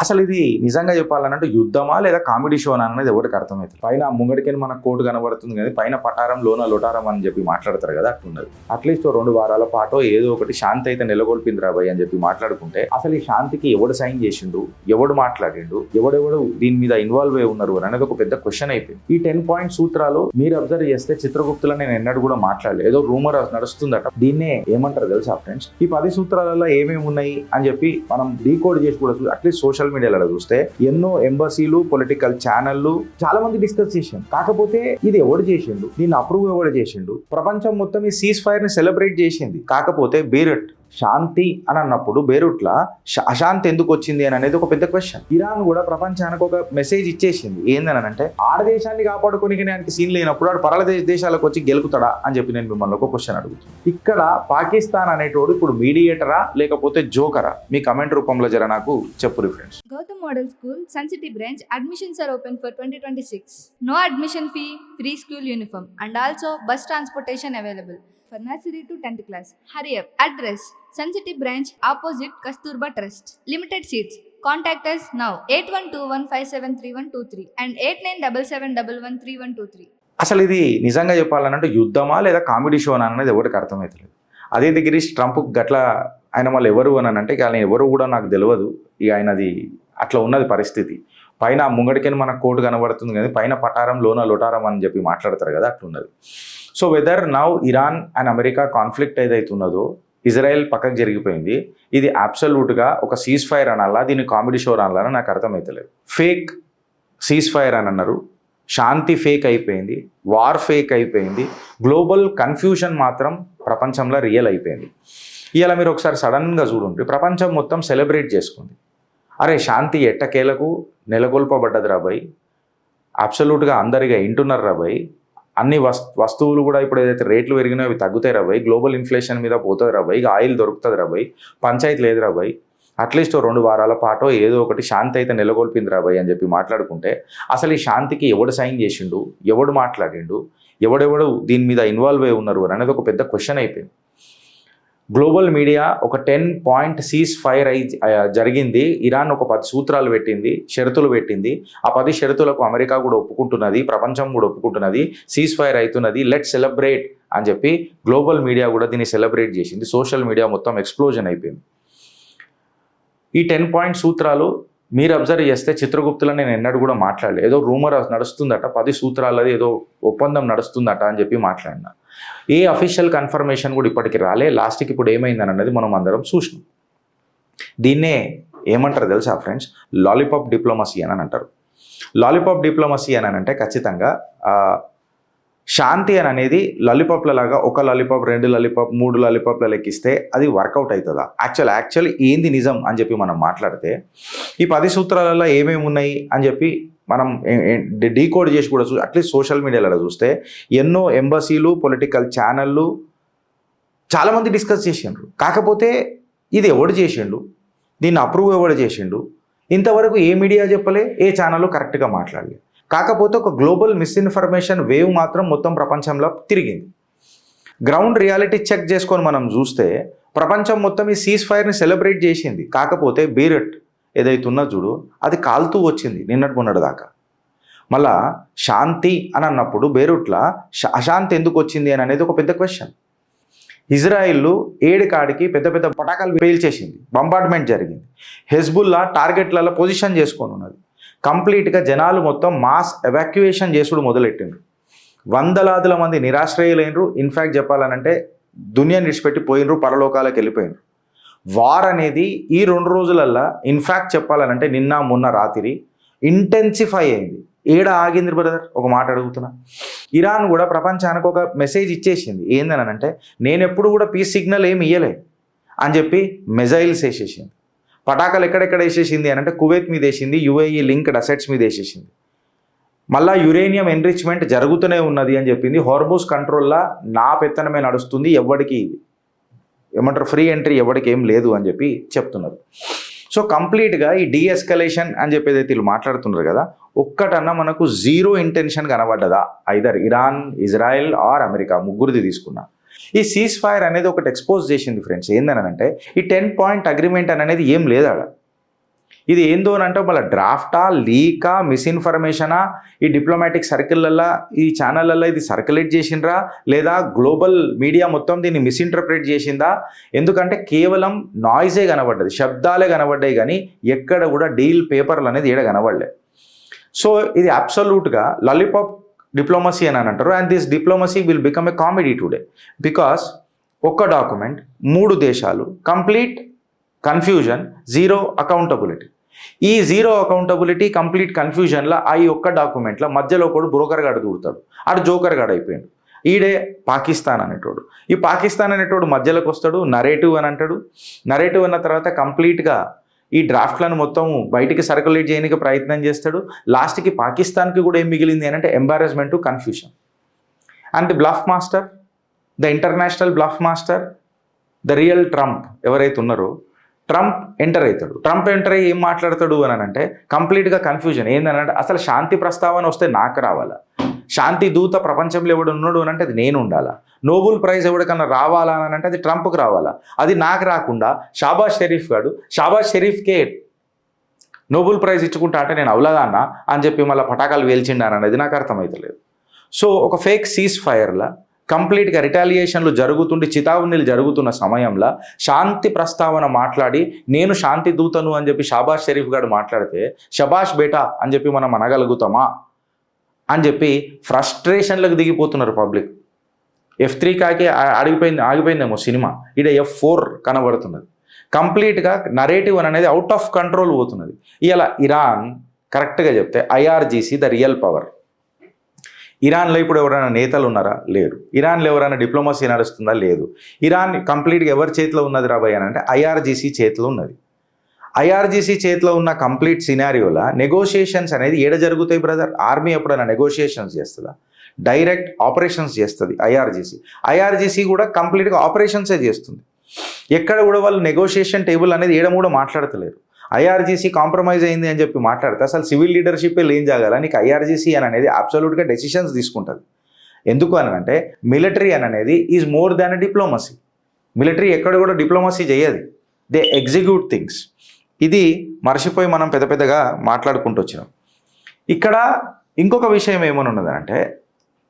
అసలు ఇది నిజంగా చెప్పాలంటే యుద్ధమా లేదా కామెడీ షోనా అనేది ఎవరికి అర్థమవుతుంది. పైన ముంగడికి మన కోటు కనబడుతుంది కానీ పైన పటారం లోన లొటారం అని చెప్పి మాట్లాడతారు కదా, అట్లున్నది. అట్లీస్ట్ 2 వారాల పాటు ఏదో ఒకటి శాంతి అయితే నెలకొల్పింది రాబాయ్ అని చెప్పి మాట్లాడుకుంటే అసలు ఈ శాంతికి ఎవడు సైన్ చేసిండు, ఎవడు మాట్లాడిండు, ఎవడెవడు దీని మీద ఇన్వాల్వ్ అయి ఉన్నారు అనేది ఒక పెద్ద క్వశ్చన్ అయిపోయింది. ఈ 10 పాయింట్ సూత్రాలు మీరు అబ్జర్వ్ చేస్తే చిత్రగుప్తులో నేను ఎన్నడూ కూడా మాట్లాడలేదు. ఏదో రూమర్ నడుస్తుందట, దీన్నే ఏమంటారు తెలుసా ఫ్రెండ్స్? ఈ 10 సూత్రాలలో ఏమేమి ఉన్నాయి అని చెప్పి మనం డీకోడ్ చేసి కూడా అట్లీస్ట్ సోషల్ మీడియాలో చూస్తే ఎన్నో ఎంబసీలు, పొలిటికల్ ఛానళ్లు చాలా మంది డిస్కస్ చేసిండు. కాకపోతే ఇది ఎవడు చేసిండు, దీన్ని అప్రూవ్ ఎవడు చేసిండు? ప్రపంచం మొత్తం ఈ సీజ్ ఫైర్ ని సెలబ్రేట్ చేసింది. కాకపోతే బీరట్ శాంతి అని అన్నప్పుడు బేరూట్లా అశాంతి ఎందుకు వచ్చింది అని అనేది ఒక పెద్ద క్వశ్చన్. ఇరాన్ కూడా ప్రపంచానికి ఒక మెసేజ్ ఇచ్చేసింది. ఏందని అంటే ఆడదేశాన్ని కాపాడుకోనికి సీన్ లేనప్పుడు ఆడు పరల దేశాలకు వచ్చి గెలుకుతాడా అని చెప్పి నేను మిమ్మల్ని ఒక క్వశ్చన్ అడుగుతున్నాను. ఇక్కడ పాకిస్తాన్ అనేటోడు ఇప్పుడు మీడియేటరా లేకపోతే జోకరా? మీ కమెంట్ రూపంలో జర నాకు చెప్పు friends. Gautam Model School, Sun City branch, admissions are open for 2026. No admission fee, free school uniform and also bus transportation available for nursery to 10th class. Hurry up. Address: Sun City branch opposite Kasturba Trust. Limited seats. Contact us now 8121573123 and 8977113123. అసలు ఇది నిజంగా చెప్పాలంటే యుద్ధమా లేదా comedy షోనా అనేది ఎవరికి అర్థమవుతలేదు. అదే దగ్గర ట్రంప్ గట్ల ఆయన మళ్ళీ ఎవరు అని అంటే ఆయన ఎవరు కూడా నాకు తెలియదు. ఇక ఆయనది అట్లా ఉన్నది పరిస్థితి. పైన ముంగడికి మన కోటు కనబడుతుంది కానీ పైన పటారం లోన లొటారం అని చెప్పి మాట్లాడతారు కదా, అట్లున్నది. So whether now Iran and America conflict ఏదైతే ఉన్నదో, ఇజ్రాయెల్ పక్కకు జరిగిపోయింది, ఇది అబ్సల్యూట్గా ఒక సీజ్ ఫైర్ అనాలా, దీన్ని కామెడీ షో అనాలని నాకు అర్థమవుతలేదు. ఫేక్ సీజ్ ఫైర్ అని అన్నారు, శాంతి ఫేక్ అయిపోయింది, వార్ ఫేక్ అయిపోయింది, గ్లోబల్ కన్ఫ్యూషన్ మాత్రం ప్రపంచంలో రియల్ అయిపోయింది. ఇలా మీరు ఒకసారి సడన్గా చూడండి, ప్రపంచం మొత్తం సెలబ్రేట్ చేసుకుంది. అరే శాంతి ఎట్టకేలకు నెలకొల్పబడ్డది రాబాయ్, అబ్సల్యూట్గా అందరిగా ఇంటున్నారు రాబాయ్, అన్ని వస్తువులు కూడా ఇప్పుడు ఏదైతే రేట్లు పెరిగినాయో అవి తగ్గుతాయి రాబాయ్, గ్లోబల్ ఇన్ఫ్లేషన్ మీద పోతుంది రాబాయ్, ఇక ఆయిల్ దొరుకుతుంది రాబాయ్, పంచాయతీ లేదు రాబాయ్, అట్లీస్ట్ 2 వారాల పాటు ఏదో ఒకటి శాంతి అయితే నెలకొల్పింది రాబాయ్ అని చెప్పి మాట్లాడుకుంటే అసలు ఈ శాంతికి ఎవడు సైన్ చేసిండు, ఎవడు మాట్లాడిండు, ఎవడెవడు దీని మీద ఇన్వాల్వ్ అయి ఉన్నారు అనేది ఒక పెద్ద క్వశ్చన్ అయిపోయింది. గ్లోబల్ మీడియా ఒక 10 పాయింట్ సీజ్ ఫైర్ జరిగింది, ఇరాన్ ఒక 10 సూత్రాలు పెట్టింది, షరతులు పెట్టింది. ఆ 10 షరతులకు అమెరికా కూడా ఒప్పుకుంటున్నది, ప్రపంచం కూడా ఒప్పుకుంటున్నది, సీజ్ ఫైర్ అవుతున్నది, లెట్ సెలబ్రేట్ అని చెప్పి గ్లోబల్ మీడియా కూడా దీన్ని సెలబ్రేట్ చేసింది. సోషల్ మీడియా మొత్తం ఎక్స్ప్లోజన్ అయిపోయింది. ఈ 10 పాయింట్ సూత్రాలు మీరు అబ్జర్వ్ చేస్తే చిత్రగుప్తులో నేను ఎన్నడూ కూడా మాట్లాడలేదు. ఏదో రూమర్ నడుస్తుందట, 10 సూత్రాలది ఏదో ఒప్పందం నడుస్తుందట అని చెప్పి మాట్లాడినా. ఏ అఫీషియల్ కన్ఫర్మేషన్ కూడా ఇప్పటికి రాలే. లాస్ట్కి ఇప్పుడు ఏమైందని అన్నది మనం అందరం చూసినాం. దీన్నే ఏమంటారు తెలుసా ఫ్రెండ్స్? లాలీపాప్ డిప్లొమసీ అని అంటారు. లాలీపాప్ డిప్లొమసీ అని అంటే ఖచ్చితంగా శాంతి అని అనేది లాలీపాప్ల లాగా ఒక లాలీపాప్, 2 లాలీపాప్, 3 లాలీపాప్ల లెక్కిస్తే అది వర్కౌట్ అవుతుందా? యాక్చువల్లీ ఏంది నిజం అని చెప్పి మనం మాట్లాడితే ఈ 10 సూత్రాలలో ఏమేమి ఉన్నాయి అని చెప్పి మనం డీకోడ్ చేసి కూడా అట్లీస్ట్ సోషల్ మీడియాలో చూస్తే ఎన్నో ఎంబసీలు, పొలిటికల్ ఛానళ్ళు చాలామంది డిస్కస్ చేసిండ్రు. కాకపోతే ఇది ఎవడు చేసిండు, దీన్ని అప్రూవ్ ఎవడు చేసిండు, ఇంతవరకు ఏ మీడియా చెప్పలే, ఏ ఛానల్ కరెక్ట్గా మాట్లాడలేదు. కాకపోతే ఒక గ్లోబల్ మిస్ఇన్ఫర్మేషన్ వేవ్ మాత్రం మొత్తం ప్రపంచంలో తిరిగింది. గ్రౌండ్ రియాలిటీ చెక్ చేసుకొని మనం చూస్తే ప్రపంచం మొత్తం ఈ సీజ్ ఫైర్ని సెలబ్రేట్ చేసింది. కాకపోతే బీరట్ ఏదైతే ఉన్నా చూడు, అది కాలుతూ వచ్చింది నిన్నటి దాకా. మళ్ళా శాంతి అని అన్నప్పుడు బేరూట్లా అశాంతి ఎందుకు వచ్చింది అని అనేది ఒక పెద్ద క్వశ్చన్. ఇజ్రాయిల్ 7 కాడికి పెద్ద పెద్ద పటాకాలు పేల్చేసింది, బంబార్డ్మెంట్ జరిగింది, హెజ్బుల్లా టార్గెట్లలో పొజిషన్ చేసుకొని ఉన్నది. కంప్లీట్గా జనాలు మొత్తం మాస్ ఎవాక్యుయేషన్ చేసుడు మొదలెట్టిండ్రు. వందలాదుల మంది నిరాశ్రయులైనరు. ఇన్ఫ్యాక్ట్ చెప్పాలనంటే దునియాని విడిచిపెట్టి పోయినరు, పరలోకాలకు వెళ్ళిపోయినరు. వార్ అనేది ఈ 2 రోజులల్లా ఇన్ఫ్యాక్ట్ చెప్పాలనంటే నిన్న మొన్న రాత్రి ఇంటెన్సిఫై అయింది. ఏడ ఆగింది బ్రదర్? ఒక మాట అడుగుతున్నా. ఇరాన్ కూడా ప్రపంచానికి ఒక మెసేజ్ ఇచ్చేసింది. ఏందని అంటే నేను ఎప్పుడు కూడా పీస్ సిగ్నల్ ఏమి ఇయ్యలే అని చెప్పి మిజైల్స్ వేసేసింది. పటాకాలు ఎక్కడెక్కడ వేసేసింది అని అంటే కువైత్ మీద వేసింది, యుఏఈ లింక్డ్ అసెట్స్ మీద వేసేసింది. మళ్ళా యురేనియం ఎన్రిచ్మెంట్ జరుగుతూనే ఉన్నది అని చెప్పింది. హార్మోస్ కంట్రోల్లా నా పెత్తనమే నడుస్తుంది, ఎవరికి ఏమంటారు ఫ్రీ ఎంట్రీ ఎవరికి ఏం లేదు అని చెప్పి చెప్తున్నారు. సో కంప్లీట్గా ఈ డీఎస్కలేషన్ అని చెప్పి ఏదైతే వీళ్ళు మాట్లాడుతున్నారు కదా, ఒక్కటన్నా మనకు జీరో ఇంటెన్షన్ కనబడ్డదా? Either Iran, Israel or America, ముగ్గురిది తీసుకున్నా. ఈ సీజ్ ఫైర్ అనేది ఒకటి ఎక్స్పోజ్ చేసింది ఫ్రెండ్స్. ఏందని అంటే ఈ 10 పాయింట్ అగ్రిమెంట్ అనేది ఏం లేదు ఆడ. ఇది ఏందో అని అంటే మళ్ళీ డ్రాఫ్టా, లీకా, మిస్ఇన్ఫర్మేషనా, ఈ డిప్లొమాటిక్ సర్కిళ్ళల్లో ఈ ఛానళ్ళల్లో ఇది సర్క్యులేట్ చేసిండ్రా లేదా గ్లోబల్ మీడియా మొత్తం దీన్ని మిస్ఇంటర్ప్రిట్ చేసిందా? ఎందుకంటే కేవలం నాయిజే కనబడ్డది, శబ్దాలే కనబడ్డాయి, కానీ ఎక్కడ కూడా డీల్ పేపర్లు అనేది ఏడ కనబడలే. సో ఇది అబ్సల్యూట్గా లాలీపాప్ డిప్లొమసీ అని అంటారు. And this diplomacy will become a comedy today because ఒక్క డాక్యుమెంట్, 3 దేశాలు, కంప్లీట్ కన్ఫ్యూజన్, జీరో అకౌంటబిలిటీ. ఈ జీరో అకౌంటబిలిటీ, కంప్లీట్ కన్ఫ్యూజన్లో ఆ ఒక్క డాక్యుమెంట్లో మధ్యలో కూడా బ్రోకర్ గాడు దూరుతాడు. ఆడు జోకర్ గాడు అయిపోయాడు. ఈడే పాకిస్తాన్ అనేటోడు. ఈ పాకిస్తాన్ అనేటోడు మధ్యలోకి వస్తాడు, నరేటివ్ అని అంటాడు. నరేటివ్ అన్న తర్వాత కంప్లీట్గా ఈ డ్రాఫ్ట్లను మొత్తం బయటికి సర్క్యులేట్ చేయడానికి ప్రయత్నం చేస్తాడు. లాస్ట్కి పాకిస్తాన్కి కూడా ఏం మిగిలింది అని అంటే embarrassment, confusion. And the bluff master, the international bluff master, the real Trump ఎవరైతే ఉన్నారో, ట్రంప్ ఎంటర్ అవుతాడు. ట్రంప్ ఎంటర్ అయ్యి ఏం మాట్లాడతాడు అని అంటే కంప్లీట్గా కన్ఫ్యూజన్. ఏంటంటే అసలు శాంతి ప్రస్తావన వస్తే నాకు రావాలా, శాంతి దూత ప్రపంచంలో ఎవడు ఉన్నాడు అని అంటే అది నేను ఉండాలా, నోబెల్ ప్రైజ్ ఎవరికన్నా రావాలా అని అంటే అది ట్రంప్కి రావాలా, అది నాకు రాకుండా షాబాజ్ షరీఫ్ గాడు, షాబాజ్ షరీఫ్కే నోబెల్ ప్రైజ్ ఇచ్చుకుంటా అంటే నేను అవలదాన్నా అని చెప్పి మళ్ళీ పటాకాలు వేల్చిండాను అనేది నాకు అర్థమవుతలేదు. సో ఒక ఫేక్ సీజ్ ఫైర్లా కంప్లీట్గా రిటాలియేషన్లు జరుగుతుండి, చితావణిలు జరుగుతున్న సమయంలో శాంతి ప్రస్తావన మాట్లాడి నేను శాంతి దూతను అని చెప్పి షాబాజ్ షరీఫ్ గారు మాట్లాడితే షబాష్ బేటా అని చెప్పి మనం అనగలుగుతామా అని చెప్పి ఫ్రస్ట్రేషన్లకు దిగిపోతున్నారు పబ్లిక్. F3 కాకి ఆగిపోయిందేమో సినిమా, ఇక్కడ F4 కనబడుతున్నది. కంప్లీట్గా నరేటివ్ అనేది అవుట్ ఆఫ్ కంట్రోల్ పోతున్నది. ఇలా ఇరాన్ కరెక్ట్గా చెప్తే IRGC ద రియల్ పవర్. ఇరాన్లో ఇప్పుడు ఎవరైనా నేతలు ఉన్నారా? లేరు. ఇరాన్లో ఎవరైనా డిప్లొమసీ నడుస్తుందా? లేదు. ఇరాన్ కంప్లీట్గా ఎవరి చేతిలో ఉన్నది రాబోయ్ అని అంటే IRGC చేతిలో ఉన్నది. IRGC చేతిలో ఉన్న కంప్లీట్ సినారియోలా నెగోషియేషన్స్ అనేది ఏడ జరుగుతాయి బ్రదర్? ఆర్మీ ఎప్పుడైనా నెగోషియేషన్స్ చేస్తుందా? డైరెక్ట్ ఆపరేషన్స్ చేస్తుంది IRGC కూడా కంప్లీట్గా ఆపరేషన్సే చేస్తుంది. ఎక్కడ కూడా వాళ్ళు నెగోషియేషన్ టేబుల్ అనేది ఏడ కూడా మాట్లాడతలేరు. IRGC కాంప్రమైజ్ అయింది అని చెప్పి మాట్లాడితే అసలు సివిల్ లీడర్షిప్ ఏం జాగాల, నీకు IRGC అని అనేది అబ్సల్యూట్గా డెసిషన్స్ తీసుకుంటుంది. ఎందుకు అని అంటే మిలిటరీ అని అనేది is more than a diplomacy. Military ఎక్కడ కూడా డిప్లొమసీ చేయదు, దే ఎగ్జిక్యూట్ థింగ్స్. ఇది మర్చిపోయి మనం పెద్దగా మాట్లాడుకుంటూ వచ్చినాం. ఇక్కడ ఇంకొక విషయం ఏమని ఉన్నదంటే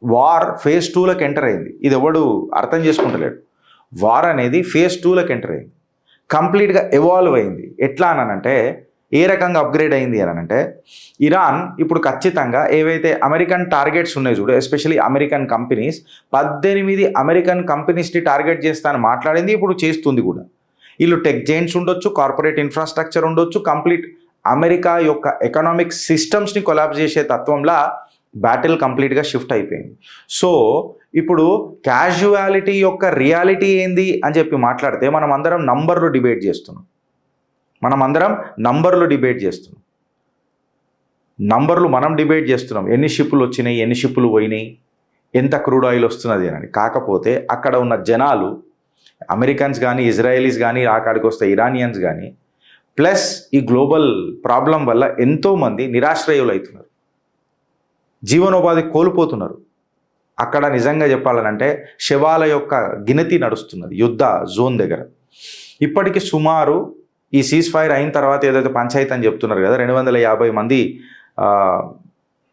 వార్ ఫేజ్ 2లోకి ఎంటర్ అయింది. ఇది ఎవడు అర్థం చేసుకుంటలేడు. వార్ అనేది ఫేజ్ 2లోకి ఎంటర్ అయింది, కంప్లీట్గా ఎవాల్వ్ అయింది. ఎట్లా అనంటే ఏ రకంగా అప్గ్రేడ్ అయింది అని అంటే ఇరాన్ ఇప్పుడు ఖచ్చితంగా ఏవైతే అమెరికన్ టార్గెట్స్ ఉన్నాయి చూడు, ఎస్పెషల్లీ అమెరికన్ కంపెనీస్, 18 అమెరికన్ కంపెనీస్ని టార్గెట్ చేస్తానని మాట్లాడింది, ఇప్పుడు చేస్తుంది కూడా. వీళ్ళు టెక్ జైంట్స్ ఉండొచ్చు, కార్పొరేట్ ఇన్ఫ్రాస్ట్రక్చర్ ఉండొచ్చు, కంప్లీట్ అమెరికా యొక్క ఎకనామిక్ సిస్టమ్స్ని కొలాబ్స్ చేసే తత్వంలో బ్యాటిల్ కంప్లీట్గా షిఫ్ట్ అయిపోయింది. సో ఇప్పుడు క్యాజువాలిటీ యొక్క రియాలిటీ ఏంది అని చెప్పి మాట్లాడితే మనం అందరం నంబర్లు డిబేట్ చేస్తున్నాం. నంబర్లు మనం డిబేట్ చేస్తున్నాం. ఎన్ని షిప్పులు వచ్చినాయి, ఎన్ని షిప్పులు పోయినాయి, ఎంత క్రూడ్ ఆయిల్ వస్తున్నది అని. కాకపోతే అక్కడ ఉన్న జనాలు అమెరికన్స్ కానీ, ఇజ్రాయేలీస్ కానీ, అక్కడికి వస్తే ఇరానియన్స్ కానీ, ప్లస్ ఈ గ్లోబల్ ప్రాబ్లం వల్ల ఎంతోమంది నిరాశ్రయులు అవుతున్నారు, జీవనోపాధి కోల్పోతున్నారు. అక్కడ నిజంగా చెప్పాలనంటే శవాల యొక్క గినతి నడుస్తున్నది యుద్ధ జోన్ దగ్గర. ఇప్పటికి సుమారు ఈ సీజ్ ఫైర్ అయిన తర్వాత ఏదైతే పంచాయతీ అని చెప్తున్నారు కదా, 250 మంది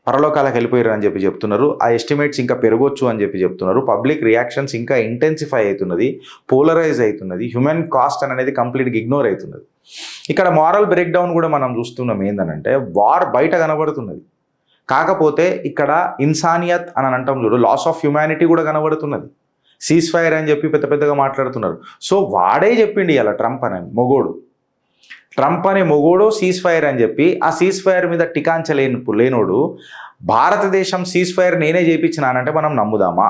పరలోకాలకు వెళ్ళిపోయారు అని చెప్పి చెప్తున్నారు. ఆ ఎస్టిమేట్స్ ఇంకా పెరగొచ్చు అని చెప్పి చెప్తున్నారు. పబ్లిక్ రియాక్షన్స్ ఇంకా ఇంటెన్సిఫై అవుతున్నది, పోలరైజ్ అవుతున్నది, హ్యూమన్ కాస్ట్ అనేది కంప్లీట్గా ఇగ్నోర్ అవుతున్నది. ఇక్కడ మారల్ బ్రేక్ డౌన్ కూడా మనం చూస్తున్నాం. ఏంటంటే వార్ బయట కనబడుతున్నది, కాకపోతే ఇక్కడ ఇన్సానియత్ అని అంటాం చూడు, లాస్ ఆఫ్ హ్యుమానిటీ కూడా కనబడుతున్నది. సీజ్ ఫైర్ అని చెప్పి పెద్దగా మాట్లాడుతున్నారు. సో వాడే చెప్పిండి ఇలా ట్రంప్ అనే మొగోడు సీజ్ ఫైర్ అని చెప్పి ఆ సీజ్ ఫైర్ మీద లేనోడు భారతదేశం సీజ్ ఫైర్ నేనే చేయించినానంటే మనం నమ్ముదామా?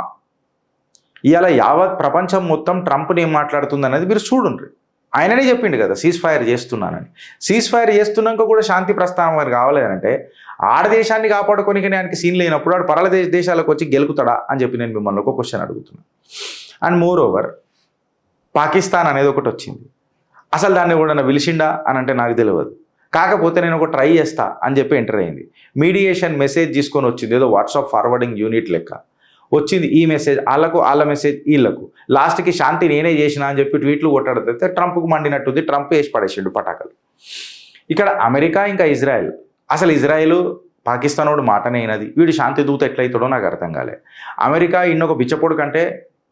ఇవాళ యావత్ ప్రపంచం మొత్తం ట్రంప్ని ఏం మాట్లాడుతుంది అనేది మీరు చూడండి. ఆయననే చెప్పిండు కదా సీజ్ ఫైర్ చేస్తున్నానని. సీజ్ ఫైర్ చేస్తున్నాక కూడా శాంతి ప్రస్థానం వారు కావాలేదంటే ఆడదేశాన్ని కాపాడుకోనికి ఆయనకి సీన్ లేనప్పుడు ఆడు పరల దేశాలకు వచ్చి గెలుకుతాడా అని చెప్పి నేను మిమ్మల్ని ఒక క్వశ్చన్ అడుగుతున్నాను. అండ్ మోర్ ఓవర్ పాకిస్తాన్ అనేది ఒకటి వచ్చింది. అసలు దాన్ని కూడా పిలిచిండా అని అంటే నాకు తెలియదు. కాకపోతే నేను ఒక ట్రై చేస్తా అని చెప్పి ఎంటర్ అయింది. మీడియేషన్ మెసేజ్ తీసుకొని వచ్చింది, ఏదో వాట్సాప్ ఫార్వర్డింగ్ యూనిట్ లెక్క వచ్చింది. ఈ మెసేజ్ వాళ్ళ మెసేజ్ వీళ్ళకు, లాస్ట్కి శాంతి నేనే చేసిన అని చెప్పి ట్వీట్లు కొట్టాడితే ట్రంప్కు మండినట్టుంది. ట్రంప్ వేసి పడేసిండు పటాకలు. ఇక్కడ అమెరికా ఇంకా ఇజ్రాయెల్, అసలు ఇజ్రాయెల్ పాకిస్తాన్ వాడు మాటనే అయినది, వీడు శాంతి దూత ఎట్లయితాడో నాకు అర్థం కాలే. అమెరికా ఇన్నొక బిచ్చపోడు కంటే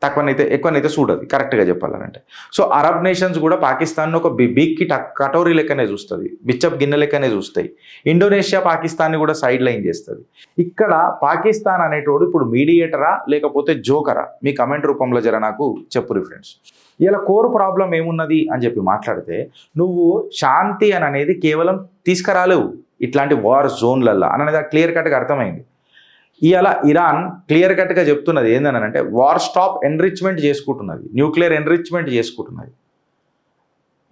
ఎక్కువనైతే చూడదు కరెక్ట్గా చెప్పాలనంటే. సో అరబ్ నేషన్స్ కూడా పాకిస్తాన్ ఒక బిగ్కి కటోరీ లెక్కనే చూస్తుంది, బిచ్చప్ గిన్నె లెక్కనే చూస్తాయి. ఇండోనేషియా పాకిస్తాన్ని కూడా సైడ్ లైన్ చేస్తుంది. ఇక్కడ పాకిస్తాన్ అనేటోడు ఇప్పుడు మీడియేటరా లేకపోతే జోకరా? మీ కమెంట్ రూపంలో జర నాకు చెప్పు ఫ్రెండ్స్. ఇలా కోర్ ప్రాబ్లం ఏమున్నది అని చెప్పి మాట్లాడితే, నువ్వు శాంతి అని అనేది కేవలం తీసుకురాలేవు ఇట్లాంటి వార్ జోన్లల్లో అనేది క్లియర్ కట్గా అర్థమైంది. ఇవాళ ఇరాన్ క్లియర్ కట్గా చెప్తున్నది ఏంటనంటే వార్ స్టాప్ ఎన్రిచ్మెంట్ చేసుకుంటున్నది, న్యూక్లియర్ ఎన్రిచ్మెంట్ చేసుకుంటున్నది.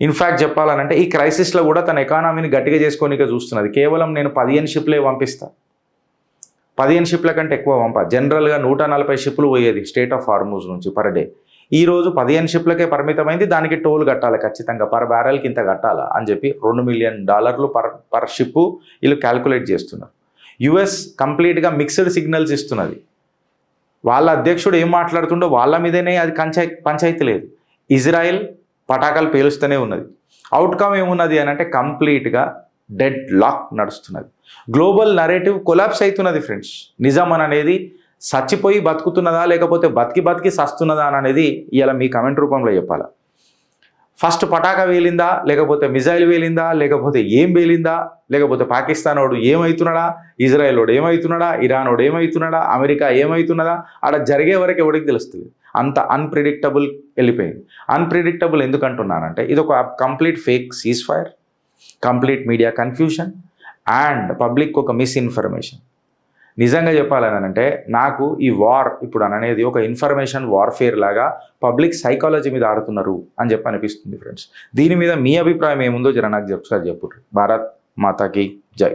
ఇన్ఫ్యాక్ట్ చెప్పాలనంటే ఈ క్రైసిస్లో కూడా తన ఎకానమీని గట్టిగా చేసుకోనికే చూస్తున్నది. కేవలం నేను 15 షిప్లే పంపిస్తా, 15 షిప్ల కంటే ఎక్కువ పంప. జనరల్గా 140 షిప్లు పోయేది స్టేట్ ఆఫ్ హార్మూజ్ నుంచి పర్ డే. ఈరోజు 15 షిప్లకే పరిమితమైంది. దానికి టోల్ కట్టాలి ఖచ్చితంగా, పర్ బ్యారెల్కి ఇంత కట్టాలా అని చెప్పి $2 మిలియన్ పర్ షిప్ వీళ్ళు క్యాల్కులేట్ చేస్తున్నారు. యుఎస్ కంప్లీట్గా మిక్స్డ్ సిగ్నల్స్ ఇస్తున్నది. వాళ్ళ అధ్యక్షుడు ఏం మాట్లాడుతుండో వాళ్ళ మీదనే అది పంచాయతీ లేదు. ఇజ్రాయెల్ పటాకాలు పేలుస్తూనే ఉన్నది. అవుట్కమ్ ఏమున్నది అని అంటే కంప్లీట్గా డెడ్ లాక్ నడుస్తున్నది. గ్లోబల్ నరేటివ్ కొలాప్స్ అవుతున్నది ఫ్రెండ్స్. నిజం అనేది చచ్చిపోయి బతుకుతున్నదా లేకపోతే బతికి సస్తున్నదా అనేది ఇలా మీ కమెంట్ రూపంలో చెప్పాలా. ఫస్ట్ పటాకా వేలిందా లేకపోతే మిజైల్ వేలిందా లేకపోతే ఏం వేలిందా, లేకపోతే పాకిస్తాన్ వాడు ఏమవుతున్నాడా, ఇజ్రాయెల్ వాడు ఏమవుతున్నాడా, ఇరాన్ వాడు ఏమవుతున్నాడా, అమెరికా ఏమవుతున్నదా, ఆడ జరిగే వరకు ఎవరికి తెలుస్తుంది. అంత అన్ప్రిడిక్టబుల్ వెళ్ళిపోయింది. అన్ప్రిడిక్టబుల్ ఎందుకు అంటున్నానంటే ఇది ఒక complete fake cease fire, complete media confusion and public ఒక మిస్ఇన్ఫర్మేషన్. నిజంగా చెప్పాలని అంటే నాకు ఈ వార్ ఇప్పుడు అనేది ఒక ఇన్ఫర్మేషన్ వార్ఫేర్ లాగా పబ్లిక్ సైకాలజీ మీద ఆడుతున్నారు అని చెప్పి అనిపిస్తుంది ఫ్రెండ్స్. దీని మీద మీ అభిప్రాయం ఏముందో జర నాకు ఒకసారి చెప్పు. భారత్ మాతాకి జై.